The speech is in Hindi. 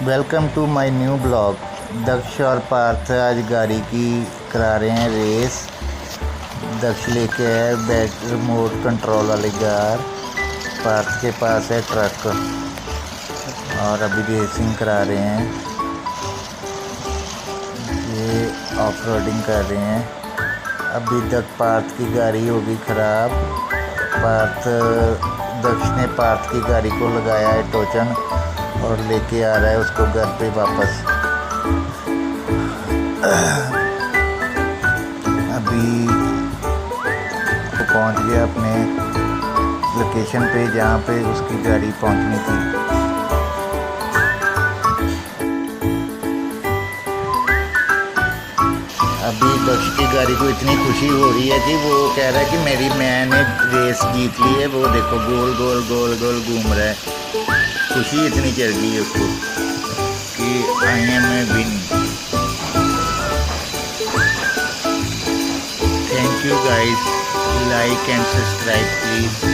Welcome to my new blog. Daksh और पार्थ आज गाड़ी की करा रहे हैं रेस। दक्ष लेके है बैक रिमोट कंट्रोल वाली कार, पार्थ के पास है ट्रक और अभी रेसिंग करा रहे हैं। ये ऑफ रोडिंग कर रहे हैं। अभी तक पार्थ की गाड़ी होगी ख़राब। दक्ष ने पार्थ की गाड़ी को लगाया है टोचन और लेके आ रहा है उसको घर पे वापस। अभी वो पहुंच गया अपने लोकेशन पे जहाँ पे उसकी गाड़ी पहुंचनी थी। अभी दक्ष की गाड़ी को इतनी खुशी हो रही है कि वो कह रहा है कि मैंने रेस जीत ली है। वो देखो गोल गोल गोल गोल घूम रहा है। खुशी इतनी चढ़ गई है उसको कि I am a win. Thank you guys, like and subscribe please.